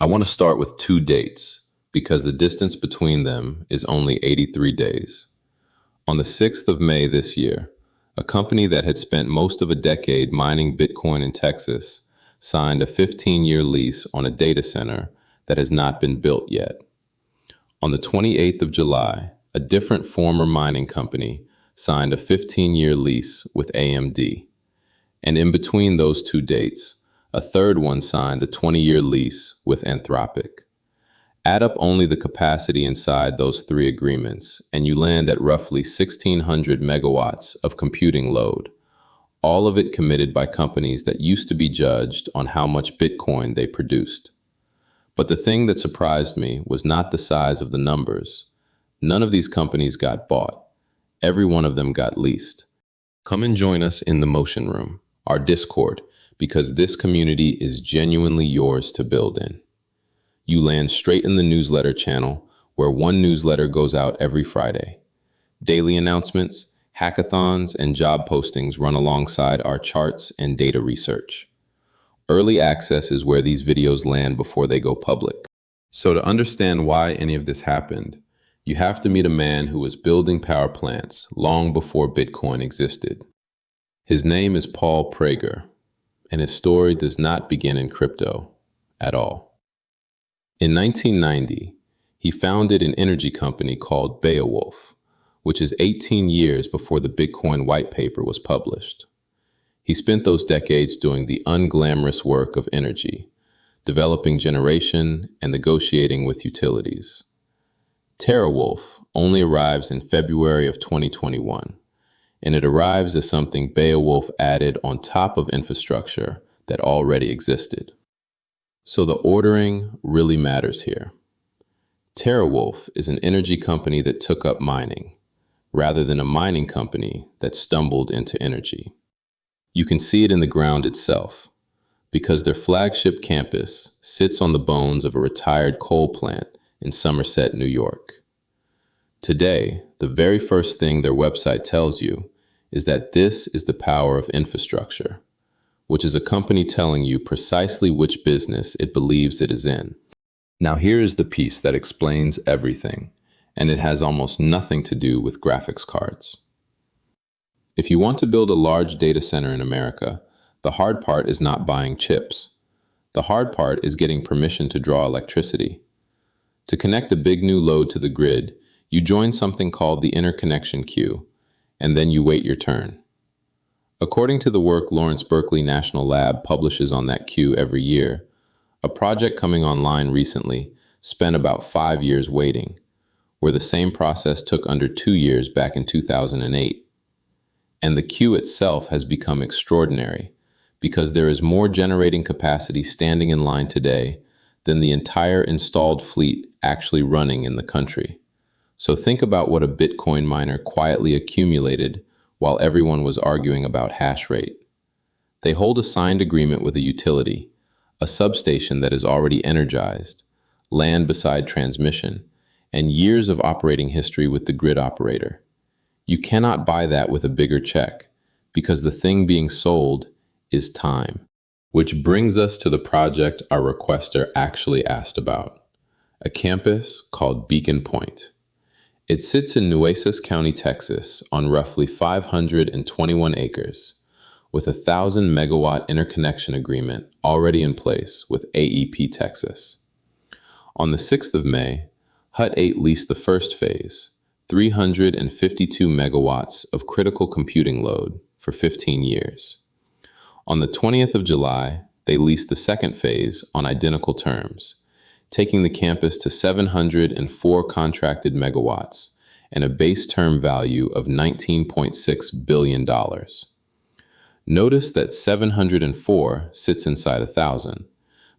I want to start with two dates because the distance between them is only 83 days. On the 6th of May this year, a company that had spent most of a decade mining Bitcoin in Texas signed a 15-year lease on a data center that has not been built yet. On the 28th of July, a different former mining company signed a 15-year lease with AMD. And in between those two dates, a third one signed a 20-year lease with Anthropic. Add up only the capacity inside those three agreements, and you land at roughly 1,600 megawatts of computing load, all of it committed by companies that used to be judged on how much Bitcoin they produced. But the thing that surprised me was not the size of the numbers. None of these companies got bought. Every one of them got leased. Come and join us in the Motion Room, our Discord, because this community is genuinely yours to build in. You land straight in the newsletter channel, where one newsletter goes out every Friday. Daily announcements, hackathons, and job postings run alongside our charts and data research. Early access is where these videos land before they go public. So to understand why any of this happened, you have to meet a man who was building power plants long before Bitcoin existed. His name is Paul Prager, and his story does not begin in crypto at all. In 1990, he founded an energy company called Wulf, which is 18 years before the Bitcoin white paper was published. He spent those decades doing the unglamorous work of energy, developing generation and negotiating with utilities. TeraWulf only arrives in February of 2021, and it arrives as something Beowulf added on top of infrastructure that already existed. So the ordering really matters here. TeraWulf is an energy company that took up mining, rather than a mining company that stumbled into energy. You can see it in the ground itself, because their flagship campus sits on the bones of a retired coal plant in Somerset, New York. Today, the very first thing their website tells you is that this is the power of infrastructure, which is a company telling you precisely which business it believes it is in. Now here is the piece that explains everything, and it has almost nothing to do with graphics cards. If you want to build a large data center in America, the hard part is not buying chips. The hard part is getting permission to draw electricity. To connect a big new load to the grid, you join something called the interconnection queue, and then you wait your turn. According to the work Lawrence Berkeley National Lab publishes on that queue every year, a project coming online recently spent about 5 years waiting, where the same process took under 2 years back in 2008. And the queue itself has become extraordinary because there is more generating capacity standing in line today than the entire installed fleet actually running in the country. So think about what a Bitcoin miner quietly accumulated while everyone was arguing about hash rate. They hold a signed agreement with a utility, a substation that is already energized, land beside transmission, and years of operating history with the grid operator. You cannot buy that with a bigger check, because the thing being sold is time. Which brings us to the project our requester actually asked about, a campus called Beacon Point. It sits in Nueces County, Texas, on roughly 521 acres, with a 1,000 megawatt interconnection agreement already in place with AEP Texas. On the 6th of May, Hut 8 leased the first phase, 352 megawatts of critical computing load for 15 years. On the 20th of July, they leased the second phase on identical terms, taking the campus to 704 contracted megawatts and a base term value of $19.6 billion. Notice that 704 sits inside 1,000,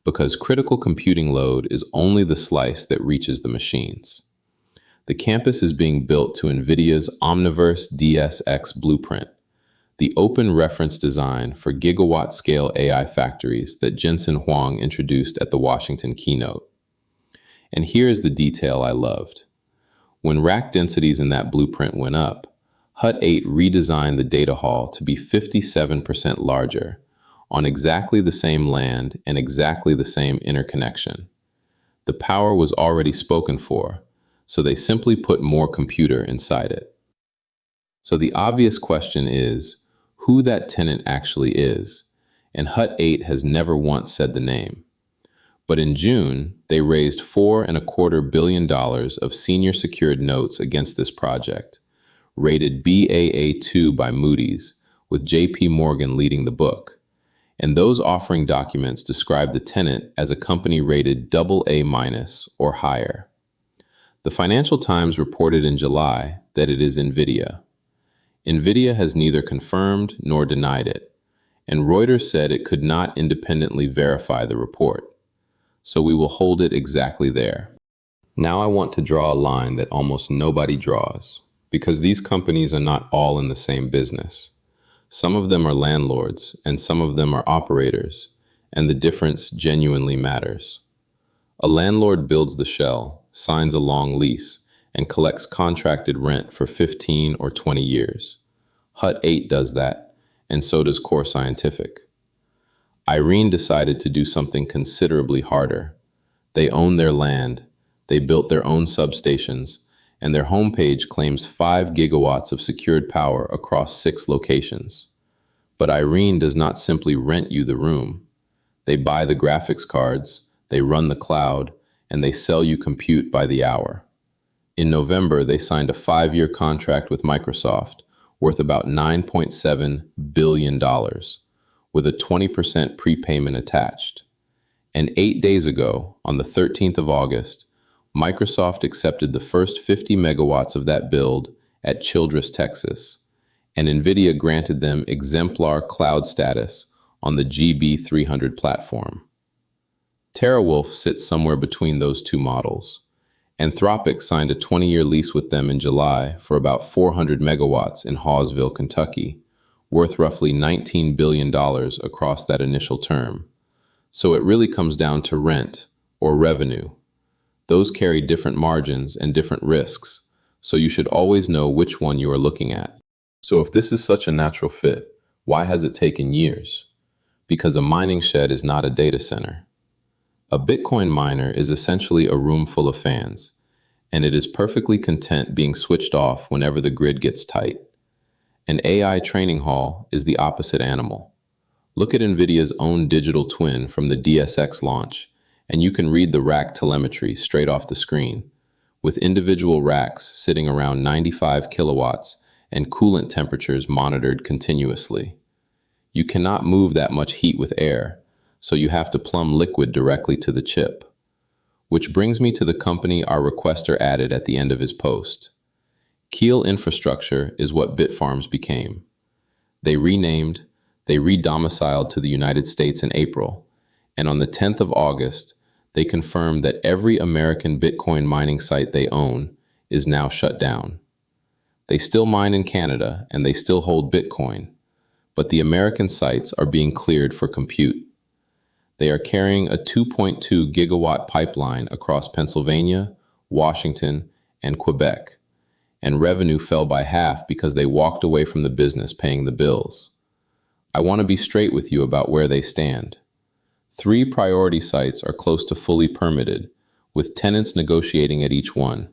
because critical computing load is only the slice that reaches the machines. The campus is being built to NVIDIA's Omniverse DSX blueprint, the open reference design for gigawatt-scale AI factories that Jensen Huang introduced at the Washington keynote. And here is the detail I loved. When rack densities in that blueprint went up, Hut 8 redesigned the data hall to be 57% larger, on exactly the same land and exactly the same interconnection. The power was already spoken for, so they simply put more computer inside it. So the obvious question is who that tenant actually is, and Hut 8 has never once said the name. But in June, they raised $4.25 billion of senior secured notes against this project, rated Baa2 by Moody's, with JP Morgan leading the book. And those offering documents describe the tenant as a company rated AA- or higher. The Financial Times reported in July that it is NVIDIA. NVIDIA has neither confirmed nor denied it, and Reuters said it could not independently verify the report. So we will hold it exactly there. Now I want to draw a line that almost nobody draws, because these companies are not all in the same business. Some of them are landlords, and some of them are operators, and the difference genuinely matters. A landlord builds the shell, signs a long lease, and collects contracted rent for 15 or 20 years. Hut 8 does that, and so does Core Scientific. IREN decided to do something considerably harder. They own their land, they built their own substations, and their homepage claims 5 gigawatts of secured power across 6 locations. But IREN does not simply rent you the room. They buy the graphics cards, they run the cloud, and they sell you compute by the hour. In November, they signed a 5-year contract with Microsoft worth about $9.7 billion, with a 20% prepayment attached. And 8 days ago, on the 13th of August, Microsoft accepted the first 50 megawatts of that build at Childress, Texas, and NVIDIA granted them exemplar cloud status on the GB300 platform. TeraWulf sits somewhere between those two models. Anthropic signed a 20-year lease with them in July for about 400 megawatts in Hawesville, Kentucky, worth roughly $19 billion across that initial term. So it really comes down to rent or revenue. Those carry different margins and different risks, so you should always know which one you are looking at. So if this is such a natural fit, why has it taken years? Because a mining shed is not a data center. A Bitcoin miner is essentially a room full of fans, and it is perfectly content being switched off whenever the grid gets tight. An AI training hall is the opposite animal. Look at NVIDIA's own digital twin from the DSX launch, and you can read the rack telemetry straight off the screen, with individual racks sitting around 95 kilowatts and coolant temperatures monitored continuously. You cannot move that much heat with air, so you have to plumb liquid directly to the chip. Which brings me to the company our requester added at the end of his post. Keel Infrastructure is what Bitfarms became. They renamed, they re-domiciled to the United States in April, and on the 10th of August, they confirmed that every American Bitcoin mining site they own is now shut down. They still mine in Canada and they still hold Bitcoin, but the American sites are being cleared for compute. They are carrying a 2.2 gigawatt pipeline across Pennsylvania, Washington, and Quebec, and revenue fell by half because they walked away from the business paying the bills. I want to be straight with you about where they stand. 3 priority sites are close to fully permitted, with tenants negotiating at each one,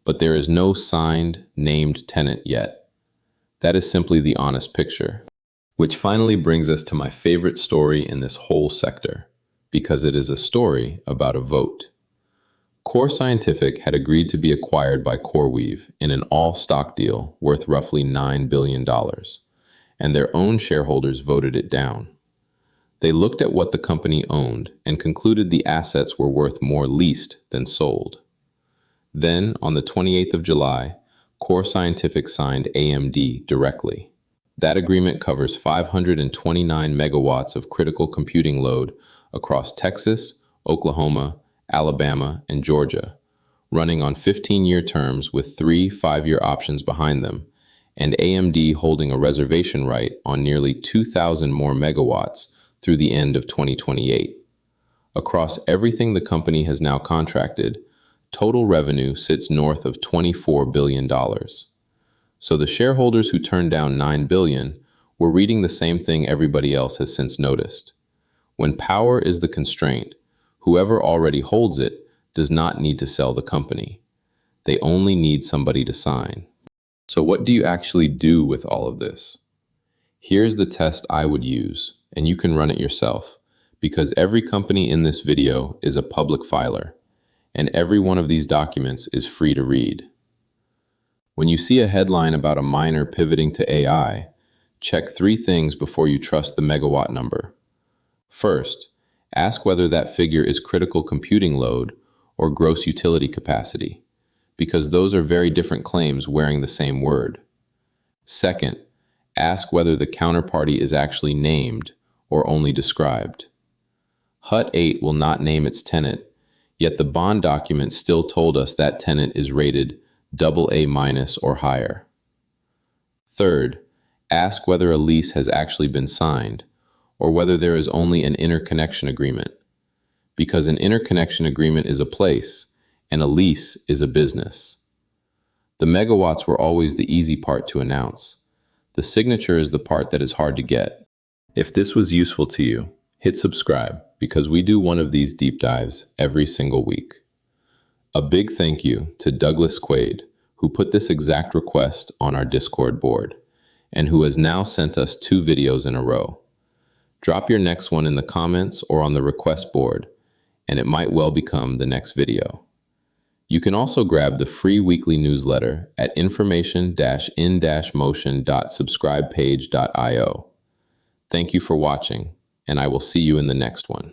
but there is no signed, named tenant yet. That is simply the honest picture. Which finally brings us to my favorite story in this whole sector, because it is a story about a vote. Core Scientific had agreed to be acquired by CoreWeave in an all-stock deal worth roughly $9 billion, and their own shareholders voted it down. They looked at what the company owned and concluded the assets were worth more leased than sold. Then, on the 28th of July, Core Scientific signed AMD directly. That agreement covers 529 megawatts of critical computing load across Texas, Oklahoma, Alabama, and Georgia, running on 15-year terms with 3 5-year options behind them, and AMD holding a reservation right on nearly 2,000 more megawatts through the end of 2028. Across everything the company has now contracted, total revenue sits north of $24 billion. So the shareholders who turned down $9 billion were reading the same thing everybody else has since noticed. When power is the constraint, whoever already holds it does not need to sell the company. They only need somebody to sign. So what do you actually do with all of this? Here's the test I would use, and you can run it yourself, because every company in this video is a public filer, and every one of these documents is free to read. When you see a headline about a miner pivoting to AI, check 3 things before you trust the megawatt number. First, ask whether that figure is critical computing load or gross utility capacity, because those are very different claims wearing the same word. Second, ask whether the counterparty is actually named or only described. HUT 8 will not name its tenant, yet the bond document still told us that tenant is rated AA- or higher. Third, ask whether a lease has actually been signed, or whether there is only an interconnection agreement, because an interconnection agreement is a place, and a lease is a business. The megawatts were always the easy part to announce. The signature is the part that is hard to get. If this was useful to you, hit subscribe, because we do one of these deep dives every single week. A big thank you to Douglas Quaid, who put this exact request on our Discord board, and who has now sent us 2 videos in a row. Drop your next one in the comments or on the request board, and it might well become the next video. You can also grab the free weekly newsletter at information-in-motion.subscribepage.io. Thank you for watching, and I will see you in the next one.